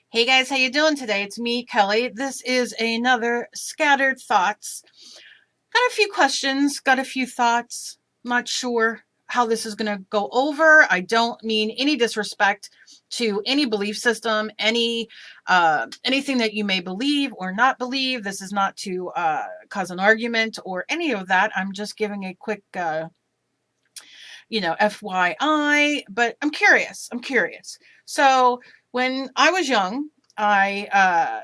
Hey guys, how you doing today? It's me, Kelly. This is another Scattered Thoughts. Got a few questions, got a few thoughts. Not sure how this is going to go over. I don't mean any disrespect to any belief system, anything that you may believe or not believe. This is not to cause an argument or any of that. I'm just giving a quick FYI, but I'm curious. I'm curious. So when I was young, I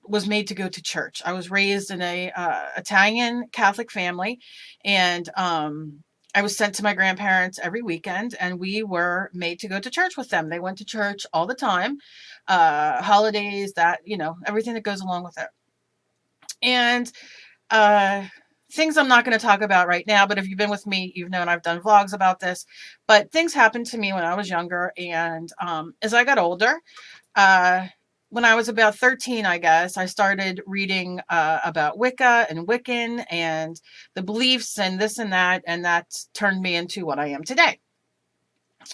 was made to go to church. I was raised in a Italian Catholic family, and I was sent to my grandparents every weekend, and we were made to go to church with them. They went to church all the time, holidays, everything that goes along with it. And uh, things I'm not going to talk about right now, but if you've been with me, you've known I've done vlogs about this. But things happened to me when I was younger, and as I got older, uh, when I was about 13, I guess, I started reading about Wicca and Wiccan and the beliefs and this and that turned me into what I am today.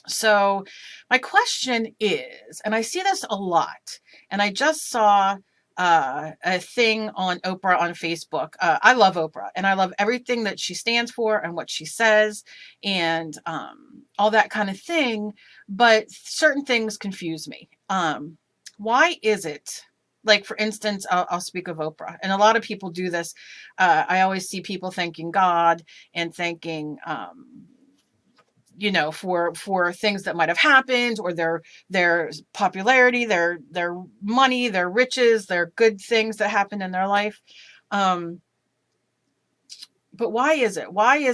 So my question is, and I see this a lot, and I just saw a thing on Oprah on Facebook. I love Oprah, and I love everything that she stands for and what she says, and all that kind of thing. But certain things confuse me. Why is it? Like, for instance, I'll speak of Oprah, and a lot of people do this. I always see people thanking God and thanking for things that might have happened, or their popularity, their money, their riches, their good things that happened in their life. um but why is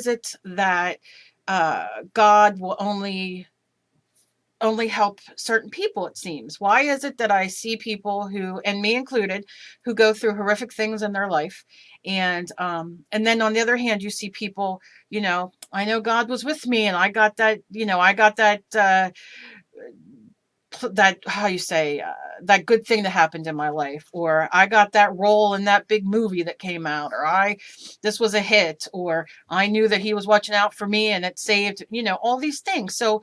it that God will only help certain people? It seems, why is it that I see people who, and me included, who go through horrific things in their life, and then on the other hand you see people, I know God was with me, and I got that, how you say, that good thing that happened in my life, or I got that role in that big movie that came out, or this was a hit, or I knew that he was watching out for me and it saved, all these things. So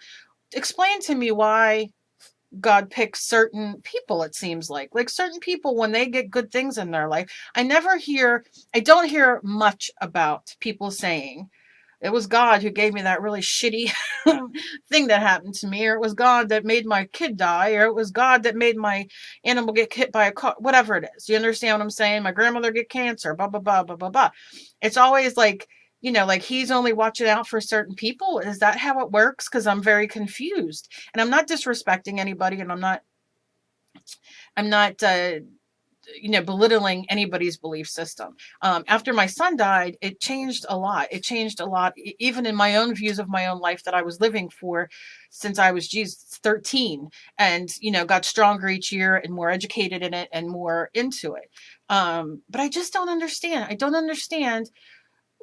explain to me why God picks certain people. It seems like certain people, when they get good things in their life, I don't hear much about people saying it was God who gave me that really shitty thing that happened to me, or it was God that made my kid die, or it was God that made my animal get hit by a car, whatever it is. You understand what I'm saying? My grandmother get cancer, blah, blah, blah, blah, blah, blah. It's always like, like he's only watching out for certain people. Is that how it works? Because I'm very confused. And I'm not disrespecting anybody, and I'm not belittling anybody's belief system. After my son died, it changed a lot. It changed a lot, even in my own views of my own life that I was living for since I was, 13, and, got stronger each year and more educated in it and more into it. But I just don't understand. I don't understand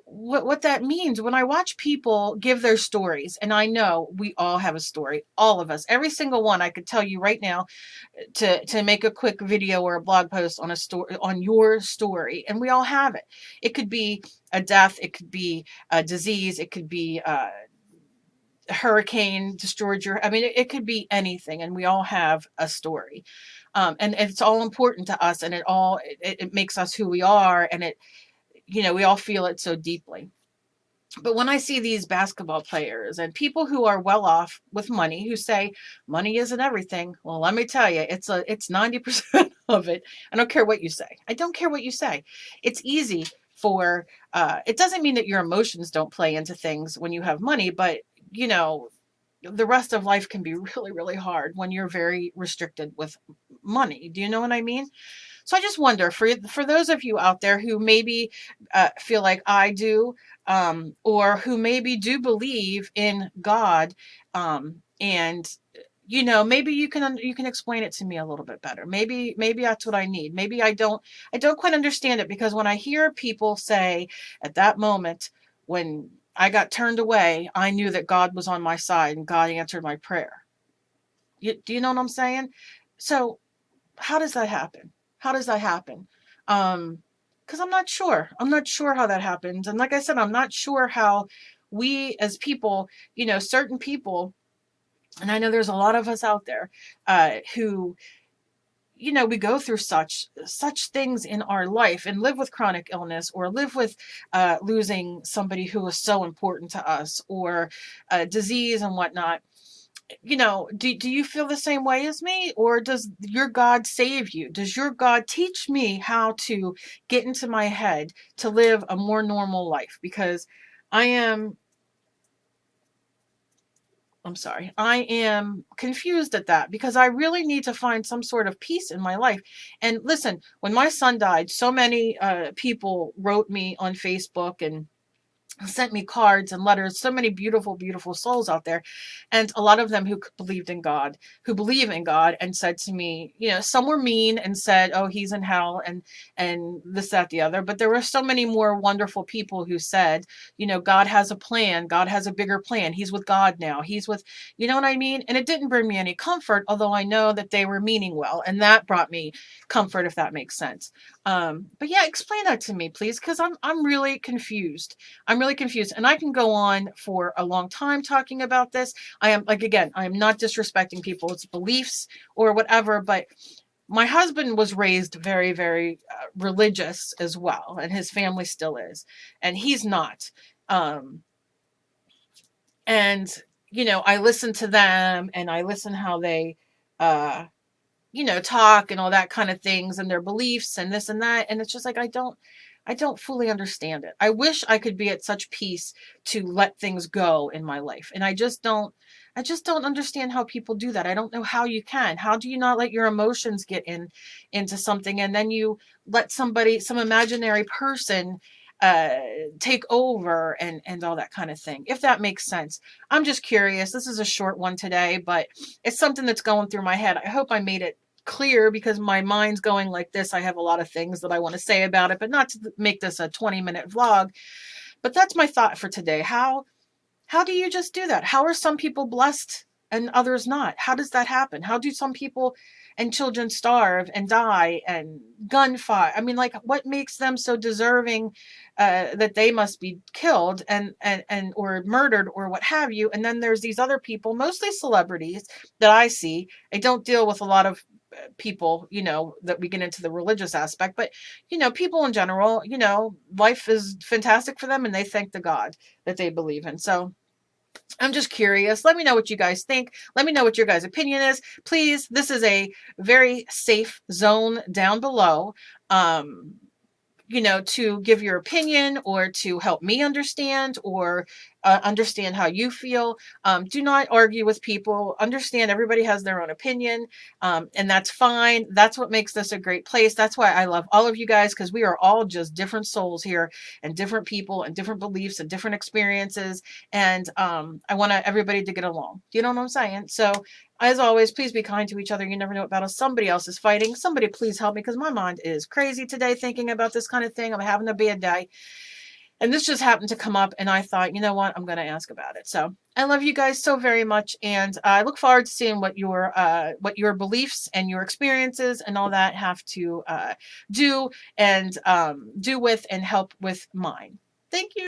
what that means when I watch people give their stories. And I know we all have a story, all of us, every single one. I could tell you right now to make a quick video or a blog post on a story, on your story, and we all have it. It could be a death, it could be a disease, it could be a hurricane destroyed your, I mean, it could be anything, and we all have a story. And it's all important to us, and it makes us who we are, and we all feel it so deeply. But when I see these basketball players and people who are well off with money, who say money isn't everything, well, let me tell you, it's 90% of it. I don't care what you say. I don't care what you say. It's easy for it doesn't mean that your emotions don't play into things when you have money, but you know, the rest of life can be really, really hard when you're very restricted with money. Do you know what I mean? So I just wonder, for those of you out there who maybe feel like I do, or who maybe do believe in God, and maybe you can explain it to me a little bit better. Maybe that's what I need. Maybe I don't quite understand it, because when I hear people say, at that moment when I got turned away, I knew that God was on my side and God answered my prayer. Do you know what I'm saying? So how does that happen? How does that happen? Because I'm not sure. I'm not sure how that happens. And like I said, I'm not sure how we as people, certain people, and I know there's a lot of us out there who, we go through such things in our life, and live with chronic illness, or live with losing somebody who is so important to us, or disease and whatnot. Do you feel the same way as me, or does your God save you? Does your God teach me how to get into my head to live a more normal life? Because I am I'm sorry. I am confused at that, because I really need to find some sort of peace in my life. And listen, when my son died, so many people wrote me on Facebook and sent me cards and letters, so many beautiful, beautiful souls out there. And a lot of them who believed in God, who believe in God, and said to me, some were mean and said, oh, he's in hell, and this, that, the other. But there were so many more wonderful people who said, God has a plan. God has a bigger plan. He's with God now. He's with, you know what I mean? And it didn't bring me any comfort, although I know that they were meaning well. And that brought me comfort, if that makes sense. But yeah, explain that to me, please, because I'm really confused. I'm really confused, and I can go on for a long time talking about this. I am, like, again, I am not disrespecting people's beliefs or whatever, but my husband was raised very, very religious as well, and his family still is, and he's not. And I listen to them, and I listen how they, uh, talk and all that kind of things, and their beliefs and this and that. And it's just like, I don't fully understand it. I wish I could be at such peace to let things go in my life. And I just don't understand how people do that. I don't know how you can. How do you not let your emotions get into something, and then you let somebody, some imaginary person, uh take over, and all that kind of thing, if that makes sense. I'm just curious. This is a short one today, but it's something that's going through my head. I hope I made it clear, because my mind's going like this. I have a lot of things that I want to say about it, but not to make this a 20-minute vlog. But that's my thought for today. How do you just do that? How are some people blessed and others not? How does that happen? How do some people and children starve and die and gunfire? I mean, like, what makes them so deserving that they must be killed and or murdered or what have you? And then there's these other people, mostly celebrities, that I see. I don't deal with a lot of people, that we get into the religious aspect, but people in general, life is fantastic for them, and they thank the God that they believe in. So I'm just curious. Let me know what you guys think. Let me know what your guys' opinion is. Please, this is a very safe zone down below. To give your opinion, or to help me understand, or understand how you feel. Do not argue with people. Understand everybody has their own opinion, and that's fine. That's what makes this a great place. That's why I love all of you guys, because we are all just different souls here, and different people, and different beliefs, and different experiences. And I want everybody to get along. Do you know what I'm saying? So, as always, please be kind to each other. You never know what battle somebody else is fighting. Somebody please help me, because my mind is crazy today thinking about this kind of thing. I'm having a bad day. And this just happened to come up, and I thought, you know what, I'm going to ask about it. So I love you guys so very much, and I look forward to seeing what your beliefs and your experiences and all that have to do with and help with mine. Thank you.